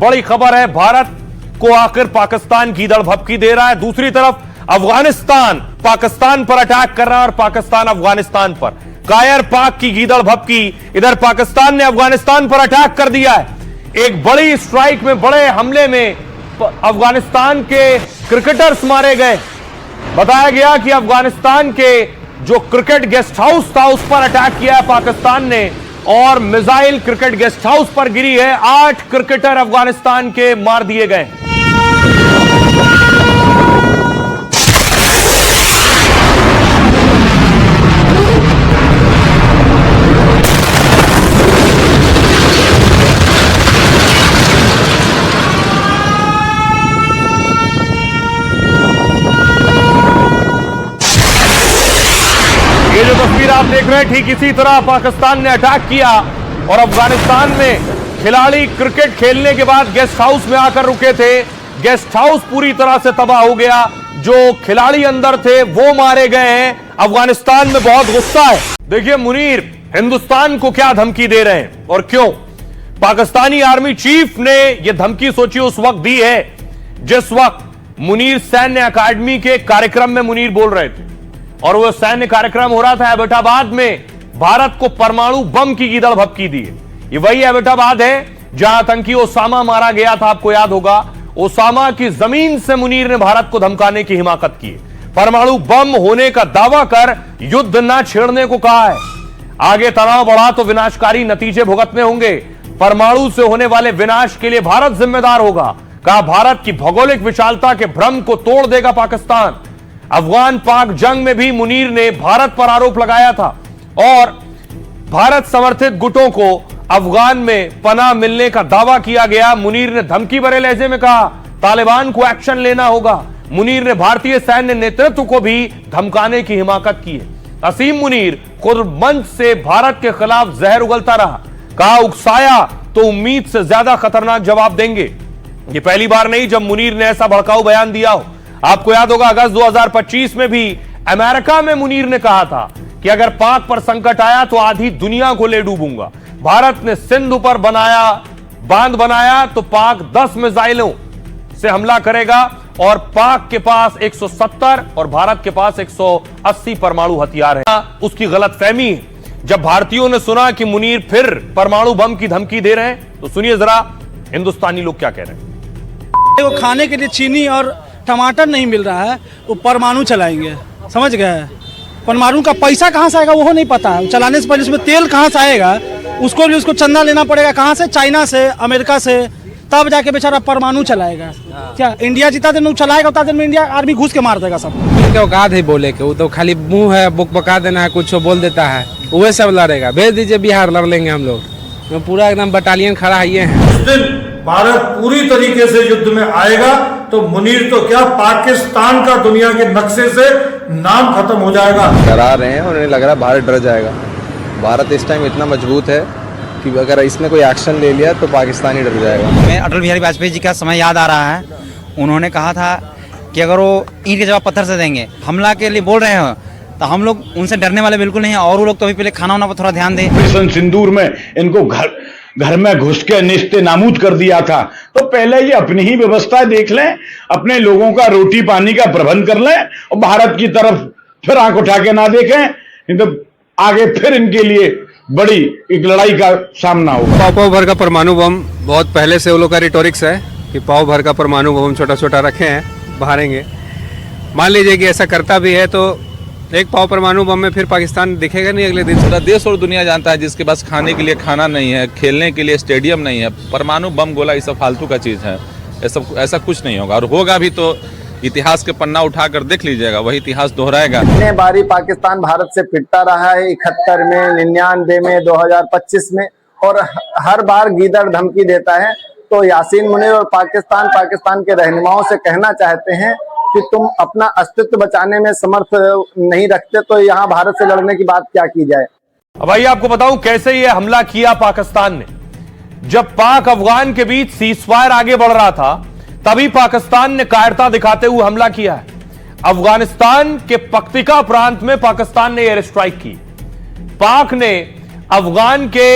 बड़ी खबर है, भारत को आखिर पाकिस्तान गीदड़ भभकी दे रहा है। दूसरी तरफ अफगानिस्तान पाकिस्तान पर अटैक कर रहा है और पाकिस्तान अफगानिस्तान पर। कायर पाक की गीदड़ भभकी, इधर पाकिस्तान ने अफगानिस्तान पर अटैक कर दिया है। एक बड़ी स्ट्राइक में, बड़े हमले में अफगानिस्तान के क्रिकेटर्स मारे गए। बताया गया कि अफगानिस्तान के जो क्रिकेट गेस्ट हाउस था उस पर अटैक किया है पाकिस्तान ने और मिसाइल क्रिकेट गेस्ट हाउस पर गिरी है। 8 क्रिकेटर अफगानिस्तान के मार दिए गए। ये जो तस्वीर आप देख रहे हैं, ठीक इसी तरह पाकिस्तान ने अटैक किया और अफगानिस्तान में खिलाड़ी क्रिकेट खेलने के बाद गेस्ट हाउस में आकर रुके थे। गेस्ट हाउस पूरी तरह से तबाह हो गया। जो खिलाड़ी अंदर थे वो मारे गए हैं। अफगानिस्तान में बहुत गुस्सा है। देखिए मुनीर हिंदुस्तान को क्या धमकी दे रहे हैं और क्यों। पाकिस्तानी आर्मी चीफ ने यह धमकी सोची उस वक्त दी है जिस वक्त मुनीर सैन्य अकादमी के कार्यक्रम में मुनीर बोल रहे थे और वो सैन्य कार्यक्रम हो रहा था एबटाबाद में। भारत को परमाणु बम की गीदड़ भभकी दी है। ये वही एबटाबाद है जहां आतंकी ओसामा मारा गया था। आपको याद होगा, ओसामा की जमीन से मुनीर ने भारत को धमकाने की हिमाकत की। परमाणु बम होने का दावा कर युद्ध न छेड़ने को कहा है। आगे तनाव बढ़ा तो विनाशकारी नतीजे भुगतने होंगे। परमाणु से होने वाले विनाश के लिए भारत जिम्मेदार होगा। कहा भारत की भौगोलिक विशालता के भ्रम को तोड़ देगा पाकिस्तान। अफगान पाक जंग में भी मुनीर ने भारत पर आरोप लगाया था और भारत समर्थित गुटों को अफगान में पनाह मिलने का दावा किया गया। मुनीर ने धमकी भरे लहजे में कहा तालिबान को एक्शन लेना होगा। मुनीर ने भारतीय सैन्य नेतृत्व को भी धमकाने की हिमाकत की है। असीम मुनीर खुद मंच से भारत के खिलाफ जहर उगलता रहा। कहा उकसाया तो उम्मीद से ज्यादा खतरनाक जवाब देंगे। यह पहली बार नहीं जब मुनीर ने ऐसा भड़काऊ बयान दिया हो। आपको याद होगा अगस्त 2025 में भी अमेरिका में मुनीर ने कहा था कि अगर पाक पर संकट आया तो आधी दुनिया को ले डूबूंगा। भारत ने सिंधु पर बांध बनाया तो पाक 10 मिसाइलों से हमला करेगा और पाक के पास 170 और भारत के पास 180 परमाणु हथियार है। उसकी गलतफहमी है। जब भारतीयों ने सुना कि मुनीर फिर परमाणु बम की धमकी दे रहे हैं तो सुनिए जरा हिंदुस्तानी लोग क्या कह रहे हैं। वो खाने के लिए चीनी और टमाटर नहीं मिल रहा है, वो परमाणु चलाएंगे। समझ गए? परमाणु का पैसा कहाँ से आएगा वो नहीं पता है। चलाने से पहले उसमें तेल कहाँ से आएगा उसको भी उसको चंदा लेना पड़ेगा। कहाँ से? चाइना से, अमेरिका से, तब जाके बेचारा परमाणु चलाएगा। क्या इंडिया जितना दिन चलाएगा उतना दिन में इंडिया आर्मी घुस के मार देगा सब। क्या औकात है बोले के? वो तो खाली मुंह है, बुक बका देना है, कुछ बोल देता है, वह सब लड़ेगा। भेज दीजिए बिहार, लड़ लेंगे हम लोग। पूरा एकदम बटालियन खड़ा है। उस दिन भारत पूरी तरीके से युद्ध में आएगा तो मुनीर तो क्या पाकिस्तान का दुनिया के नक्शे से नाम खत्म हो जाएगा। डरा रहे हैं, उन्हें लग रहा है भारत डर जाएगा। भारत इस टाइम इतना मजबूत है कि अगर इसने कोई एक्शन ले लिया तो पाकिस्तान ही डर जाएगा। मैं अटल बिहारी वाजपेयी जी का समय याद आ रहा है। उन्होंने कहा था कि अगर वो ईंट के जवाब पत्थर से देंगे, हमला के लिए बोल रहे हो तो हम लोग उनसे डरने वाले बिल्कुल नहीं है। और वो लोग तो अभी पहले खाना वाना पर थोड़ा ध्यान दें। मिशन सिंदूर में इनको घर में घुस के निस्ते नाबूद कर दिया था, तो पहले ये अपनी ही व्यवस्था देख लें, अपने लोगों का रोटी पानी का प्रबंध कर लें और भारत की तरफ फिर आंख उठा के ना देखें, नहीं तो आगे फिर इनके लिए बड़ी एक लड़ाई का सामना होगा। पाव भर का परमाणु बम बहुत पहले से वो लोग का रिटोरिक्स है कि पाव भर का परमाणु बम छोटा छोटा रखे हैं, मारेंगे। मान लीजिए कि ऐसा करता भी है तो एक पाव परमाणु बम में फिर पाकिस्तान दिखेगा नहीं अगले दिन। पूरा देश और दुनिया जानता है जिसके पास खाने के लिए खाना नहीं है, खेलने के लिए स्टेडियम नहीं है, परमाणु बम गोला ये सब फालतू का चीज़ है। ऐसा कुछ नहीं होगा और होगा भी तो इतिहास के पन्ना उठाकर देख लीजिएगा, वही इतिहास दोहराएगा। इतने बारी पाकिस्तान भारत से पिटता रहा है, 71 में, 99 में, 2025 में, और हर बार गीदड़ धमकी देता है। तो यासीन मुनीर और पाकिस्तान के रहनुमाओं से कहना चाहते हैं कि तुम अपना अस्तित्व बचाने में समर्थ नहीं रखते तो यहाँ भारत से लड़ने की बात क्या की जाए। अब आइए आपको बताऊं कैसे यह हमला किया पाकिस्तान ने। जब पाक अफगान के बीच सीजफायर आगे बढ़ रहा था तभी पाकिस्तान ने कायरता दिखाते हुए हमला किया है। अफगानिस्तान के पक्तिका प्रांत में पाकिस्तान ने एयर स्ट्राइक की। पाक ने अफगान के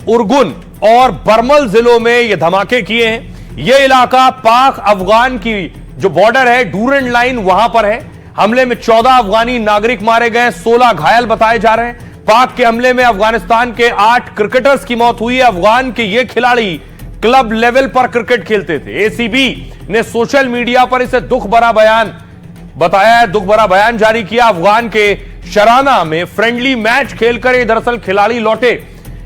उर्गुन और बरमल जिलों में यह धमाके किए हैं। यह इलाका पाक अफगान की जो बॉर्डर है, डूरंड लाइन, वहां पर है। हमले में 14 अफगानी नागरिक मारे गए, 16 घायल बताए जा रहे हैं। पाक के हमले में अफगानिस्तान के 8 क्रिकेटर्स की मौत हुई है। अफगान के ये खिलाड़ी क्लब लेवल पर क्रिकेट खेलते थे। एसीबी ने सोशल मीडिया पर इसे दुख भरा बयान बताया है, दुख भरा बयान जारी किया। अफगान के शराना में फ्रेंडली मैच खेलकर ये दरअसल खिलाड़ी लौटे।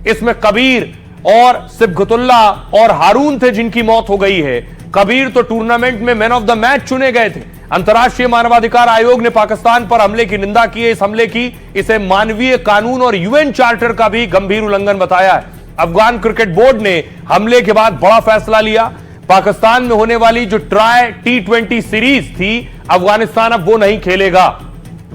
इसमें कबीर और सिबगतुल्ला और हारून थे जिनकी मौत हो गई है। कबीर तो टूर्नामेंट में मैन ऑफ द मैच चुने गए थे। अंतर्राष्ट्रीय मानवाधिकार आयोग ने पाकिस्तान पर हमले की निंदा की है। इस हमले की इसे मानवीय कानून और यूएन चार्टर का भी गंभीर उल्लंघन बताया है। अफगान क्रिकेट बोर्ड ने हमले के बाद बड़ा फैसला लिया। पाकिस्तान में होने वाली जो ट्राई T20 सीरीज थी, अफगानिस्तान अब वो नहीं खेलेगा।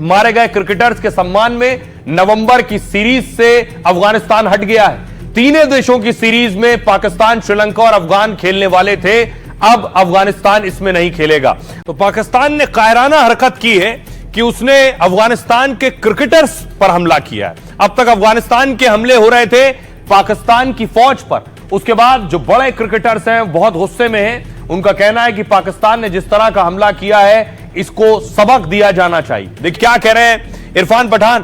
मारे गए क्रिकेटर्स के सम्मान में नवंबर की सीरीज से अफगानिस्तान हट गया है। तीनों देशों की सीरीज में पाकिस्तान, श्रीलंका और अफगान खेलने वाले थे। अब अफगानिस्तान इसमें नहीं खेलेगा। तो पाकिस्तान ने कायराना हरकत की है कि उसने अफगानिस्तान के क्रिकेटर्स पर हमला किया है। अब तक अफगानिस्तान के हमले हो रहे थे पाकिस्तान की फौज पर। उसके बाद जो बड़े क्रिकेटर्स हैं बहुत गुस्से में हैं। उनका कहना है कि पाकिस्तान ने जिस तरह का हमला किया है इसको सबक दिया जाना चाहिए। देखिए क्या कह रहे हैं इरफान पठान।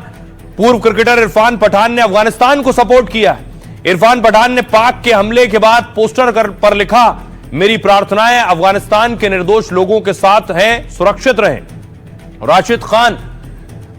पूर्व क्रिकेटर इरफान पठान ने अफगानिस्तान को सपोर्ट किया है। इरफान पठान ने पाक के हमले के बाद पोस्टर पर लिखा, मेरी प्रार्थनाएं अफगानिस्तान के निर्दोष लोगों के साथ हैं, सुरक्षित रहें। राशिद खान,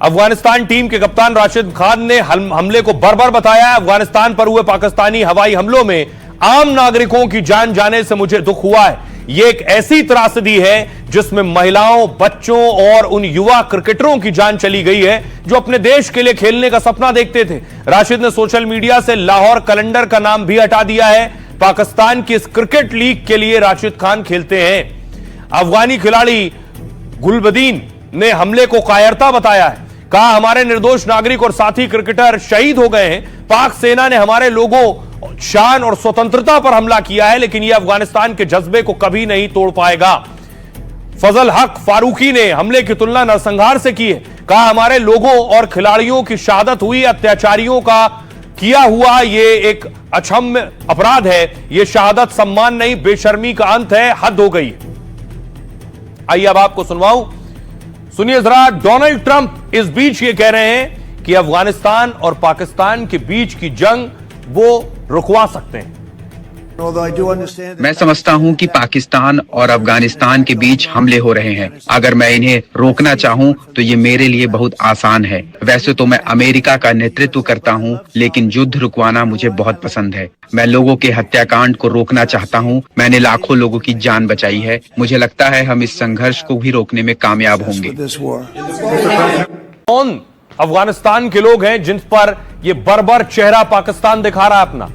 अफगानिस्तान टीम के कप्तान राशिद खान ने हमले को बर्बर बताया। अफगानिस्तान पर हुए पाकिस्तानी हवाई हमलों में आम नागरिकों की जान जाने से मुझे दुख हुआ है। यह एक ऐसी त्रासदी है जिसमें महिलाओं, बच्चों और उन युवा क्रिकेटरों की जान चली गई है जो अपने देश के लिए खेलने का सपना देखते थे। राशिद ने सोशल मीडिया से लाहौर कैलेंडर का नाम भी हटा दिया है। पाकिस्तान की इस क्रिकेट लीग के लिए राशिद खान खेलते हैं। अफगानी खिलाड़ी गुलबदीन ने हमले को कायरता बताया है। कहा, हमारे निर्दोष नागरिक और साथी क्रिकेटर शहीद हो गए हैं। पाक सेना ने हमारे लोगों, शान और स्वतंत्रता पर हमला किया है, लेकिन यह अफगानिस्तान के जज्बे को कभी नहीं तोड़ पाएगा। फजल हक फारूकी ने हमले की तुलना नरसंहार से की है। कहा, हमारे लोगों और खिलाड़ियों की शहादत हुई, अत्याचारियों का किया हुआ ये एक अक्षम्य अपराध है। ये शहादत सम्मान नहीं, बेशर्मी का अंत है, हद हो गई। आइए अब आपको सुनवाऊं, सुनिए जरा। डोनाल्ड ट्रंप इस बीच ये कह रहे हैं कि अफगानिस्तान और पाकिस्तान के बीच की जंग वो रुकवा सकते हैं। मैं समझता हूं कि पाकिस्तान और अफगानिस्तान के बीच हमले हो रहे हैं। अगर मैं इन्हें रोकना चाहूं तो ये मेरे लिए बहुत आसान है। वैसे तो मैं अमेरिका का नेतृत्व करता हूं, लेकिन युद्ध रुकवाना मुझे बहुत पसंद है। मैं लोगों के हत्याकांड को रोकना चाहता हूं। मैंने लाखों लोगों की जान बचाई है। मुझे लगता है हम इस संघर्ष को भी रोकने में कामयाब होंगे। कौन अफगानिस्तान के लोग हैं जिन पर यह बर्बर चेहरा पाकिस्तान दिखा रहा है अपना?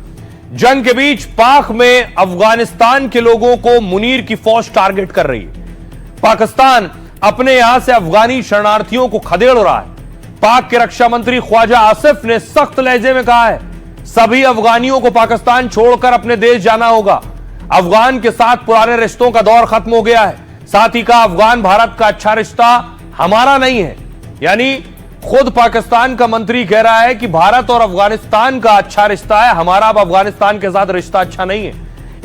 जंग के बीच पाक में अफगानिस्तान के लोगों को मुनीर की फौज टारगेट कर रही है। पाकिस्तान अपने यहां से अफगानी शरणार्थियों को खदेड़ रहा है। पाक के रक्षा मंत्री ख्वाजा आसिफ ने सख्त लहजे में कहा है, सभी अफगानियों को पाकिस्तान छोड़कर अपने देश जाना होगा। अफगान के साथ पुराने रिश्तों का दौर खत्म हो गया है। साथ ही कहा, अफगान भारत का अच्छा रिश्ता हमारा नहीं है। यानी खुद पाकिस्तान का मंत्री कह रहा है कि भारत और अफगानिस्तान का अच्छा रिश्ता है, हमारा अब अफगानिस्तान के साथ रिश्ता अच्छा नहीं है।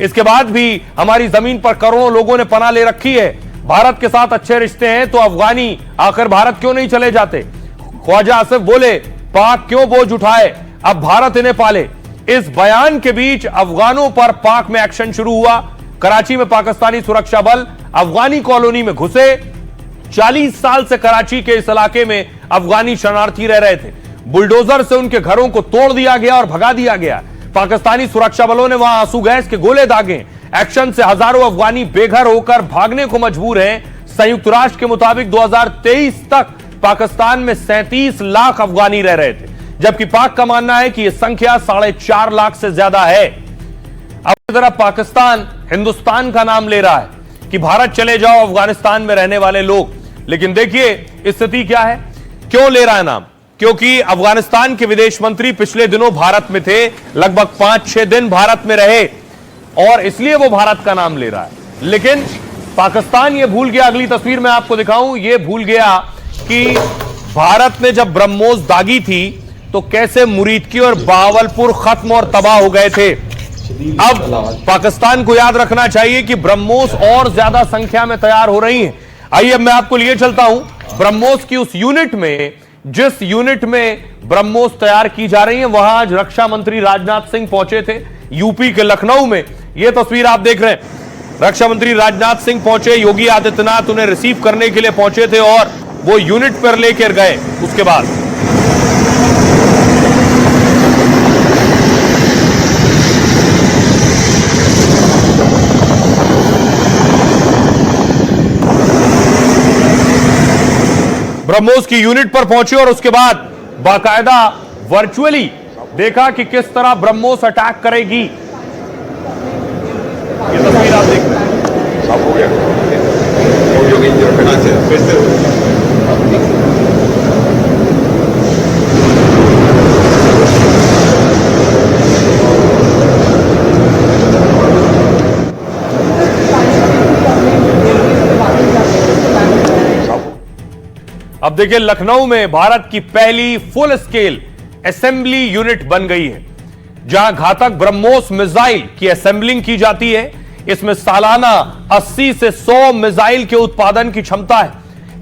इसके बाद भी हमारी जमीन पर करोड़ों लोगों ने पनाह ले रखी है। भारत के साथ अच्छे रिश्ते हैं तो अफगानी आखिर भारत क्यों नहीं चले जाते? ख्वाजा आसिफ बोले, पाक क्यों बोझ उठाए, अब भारत इन्हें पाले। इस बयान के बीच अफगानों पर पाक में एक्शन शुरू हुआ। कराची में पाकिस्तानी सुरक्षा बल अफगानी कॉलोनी में घुसे। 40 साल से कराची के इस इलाके में अफगानी शरणार्थी रह रहे थे। बुलडोजर से उनके घरों को तोड़ दिया गया और भगा दिया गया। पाकिस्तानी सुरक्षा बलों ने वहां आंसू गैस के गोले दागे। एक्शन से हजारों अफगानी बेघर होकर भागने को मजबूर हैं। संयुक्त राष्ट्र के मुताबिक 2023 तक पाकिस्तान में 37 लाख अफगानी रह रहे थे, जबकि पाक का मानना है कि यह संख्या 4.5 लाख से ज्यादा है। अब तरफ पाकिस्तान हिंदुस्तान का नाम ले रहा है कि भारत चले जाओ अफगानिस्तान में रहने वाले लोग। लेकिन देखिए स्थिति क्या है, क्यों ले रहा है नाम? क्योंकि अफगानिस्तान के विदेश मंत्री पिछले दिनों भारत में थे, लगभग 5-6 दिन भारत में रहे और इसलिए वो भारत का नाम ले रहा है। लेकिन पाकिस्तान ये भूल गया, अगली तस्वीर में आपको दिखाऊं, ये भूल गया कि भारत ने जब ब्रह्मोस दागी थी तो कैसे मुरीदकी और बावलपुर खत्म और तबाह हो गए थे। अब पाकिस्तान को याद रखना चाहिए कि ब्रह्मोस और ज्यादा संख्या में तैयार हो रही हैं। आइए अब मैं आपको लिए चलता हूं ब्रह्मोस की उस यूनिट में, जिस यूनिट में ब्रह्मोस तैयार की जा रही है। वहां आज रक्षा मंत्री राजनाथ सिंह पहुंचे थे, यूपी के लखनऊ में। यह तस्वीर आप देख रहे हैं, रक्षा मंत्री राजनाथ सिंह पहुंचे, योगी आदित्यनाथ उन्हें रिसीव करने के लिए पहुंचे थे और वो यूनिट पर लेकर गए। उसके बाद ब्रह्मोस की यूनिट पर पहुंचे और उसके बाद बाकायदा वर्चुअली देखा कि किस तरह ब्रह्मोस अटैक करेगी। ये तस्वीर आप देख रहे हैं। सब हो गया। अब देखिए, लखनऊ में भारत की पहली फुल स्केल असेंबली यूनिट बन गई है, जहां घातक ब्रह्मोस मिसाइल की असेंबलिंग की जाती है। इसमें सालाना 80 से 100 मिसाइल के उत्पादन की क्षमता है,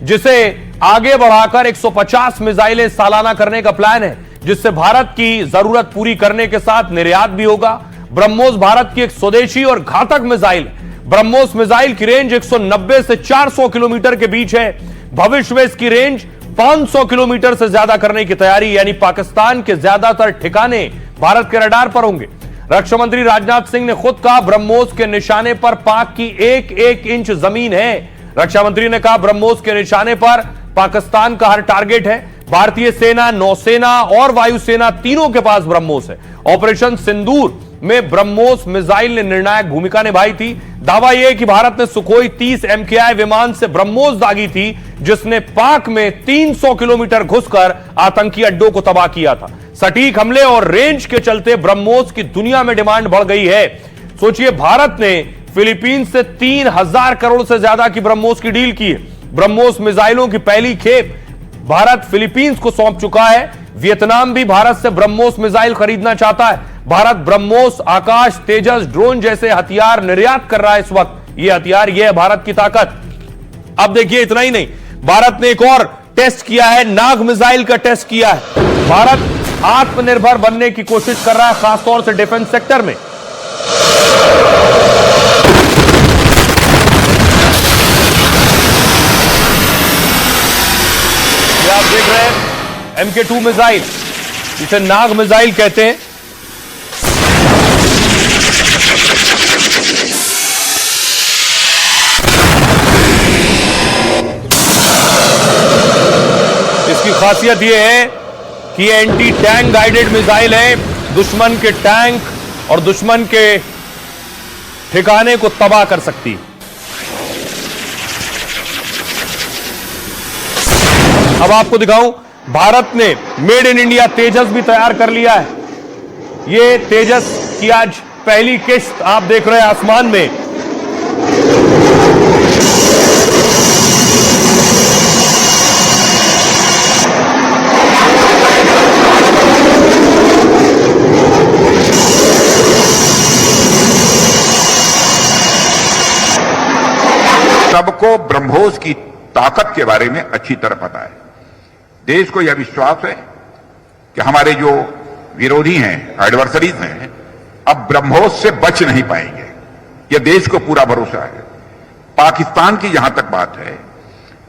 जिसे आगे बढ़ाकर 150 मिसाइलें सालाना करने का प्लान है, जिससे भारत की जरूरत पूरी करने के साथ निर्यात भी होगा। ब्रह्मोस भारत की एक स्वदेशी और घातक मिसाइल है। ब्रह्मोस मिसाइल की रेंज 190 से 400 किलोमीटर के बीच है। भविष्य में इसकी रेंज 500 किलोमीटर से ज्यादा करने की तैयारी, यानी पाकिस्तान के ज्यादातर ठिकाने भारत के रडार पर होंगे। रक्षा मंत्री राजनाथ सिंह ने खुद कहा, ब्रह्मोस के निशाने पर पाक की एक एक इंच जमीन है। रक्षा मंत्री ने कहा, ब्रह्मोस के निशाने पर पाकिस्तान का हर टारगेट है। भारतीय सेना, नौसेना और वायुसेना तीनों के पास ब्रह्मोस है। ऑपरेशन सिंदूर में ब्रह्मोस मिसाइल ने निर्णायक भूमिका निभाई थी। दावा यह है कि भारत ने सुखोई 30 MKI विमान से ब्रह्मोस दागी थी, जिसने पाक में 300 किलोमीटर घुसकर आतंकी अड्डों को तबाह किया था। सटीक हमले और रेंज के चलते ब्रह्मोस की दुनिया में डिमांड बढ़ गई है। सोचिए, भारत ने फिलीपींस से 3000 करोड़ से ज्यादा की ब्रह्मोस की डील की है। ब्रह्मोस मिसाइलों की पहली खेप भारत फिलीपींस को सौंप चुका है। वियतनाम भी भारत से ब्रह्मोस मिसाइल खरीदना चाहता है। भारत ब्रह्मोस, आकाश, तेजस, ड्रोन जैसे हथियार निर्यात कर रहा है इस वक्त। ये हथियार, ये है भारत की ताकत। अब देखिए, इतना ही नहीं, भारत ने एक और टेस्ट किया है, नाग मिसाइल का टेस्ट किया है। भारत आत्मनिर्भर बनने की कोशिश कर रहा है, खासतौर से डिफेंस सेक्टर में। ये आप देख रहे हैं MK2 मिसाइल, इसे नाग मिसाइल कहते हैं। इसकी खासियत यह है कि एंटी टैंक गाइडेड मिसाइल है, दुश्मन के टैंक और दुश्मन के ठिकाने को तबाह कर सकती है। अब आपको दिखाऊं, भारत ने मेड इन इंडिया तेजस भी तैयार कर लिया है। ये तेजस की आज पहली किश्त आप देख रहे हैं आसमान में। सबको ब्रह्मोस की ताकत के बारे में अच्छी तरह पता है। देश को यह विश्वास है कि हमारे जो विरोधी हैं, एडवर्सरीज हैं, अब ब्रह्मोस से बच नहीं पाएंगे। यह देश को पूरा भरोसा है। पाकिस्तान की जहां तक बात है,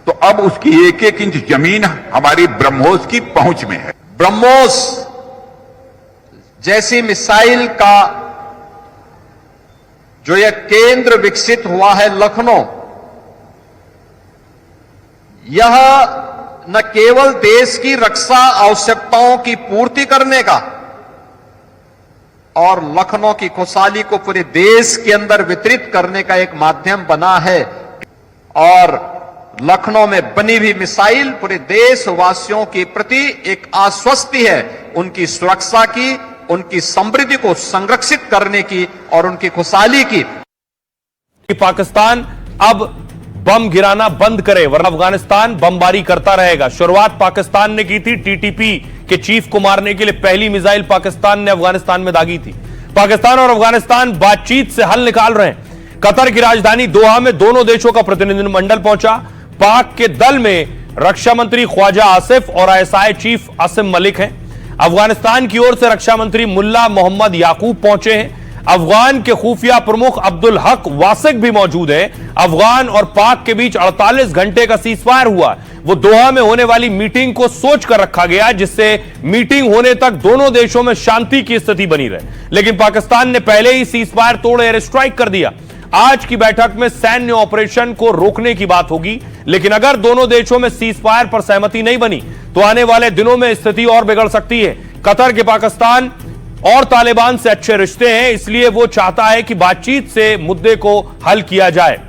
तो अब उसकी एक एक इंच जमीन हमारी ब्रह्मोस की पहुंच में है। ब्रह्मोस जैसी मिसाइल का जो यह केंद्र विकसित हुआ है लखनऊ, यह न केवल देश की रक्षा आवश्यकताओं की पूर्ति करने का और लखनऊ की खुशहाली को पूरे देश के अंदर वितरित करने का एक माध्यम बना है। और लखनऊ में बनी हुई मिसाइल पूरे देशवासियों के प्रति एक आश्वस्ति है, उनकी सुरक्षा की, उनकी समृद्धि को संरक्षित करने की और उनकी खुशहाली की। पाकिस्तान अब बम गिराना बंद करे, वरना अफगानिस्तान बमबारी करता रहेगा। शुरुआत पाकिस्तान ने की थी, TTP के चीफ को मारने के लिए पहली मिसाइल पाकिस्तान ने अफगानिस्तान में दागी थी। पाकिस्तान और अफगानिस्तान बातचीत से हल निकाल रहे हैं। कतर की राजधानी दोहा में दोनों देशों का प्रतिनिधिमंडल पहुंचा। पाक के दल में रक्षा मंत्री ख्वाजा आसिफ और आईएसआई चीफ आसिम मलिक हैं। अफगानिस्तान की ओर से रक्षा मंत्री मुल्ला मोहम्मद याकूब पहुंचे हैं। अफगान के खुफिया प्रमुख अब्दुल हक वासिक भी मौजूद हैं। अफगान और पाक के बीच 48 घंटे का सीजफायर हुआ। वो दोहा में होने वाली मीटिंग को सोच कर रखा गया, जिससे मीटिंग होने तक दोनों देशों में शांति की स्थिति बनी रहे, लेकिन पाकिस्तान ने पहले ही सीजफायर तोड़ एयर स्ट्राइक कर दिया। आज की बैठक में सैन्य ऑपरेशन को रोकने की बात होगी, लेकिन अगर दोनों देशों में सीजफायर पर सहमति नहीं बनी तो आने वाले दिनों में स्थिति और बिगड़ सकती है। कतर के पाकिस्तान और तालिबान से अच्छे रिश्ते हैं, इसलिए वो चाहता है कि बातचीत से मुद्दे को हल किया जाए।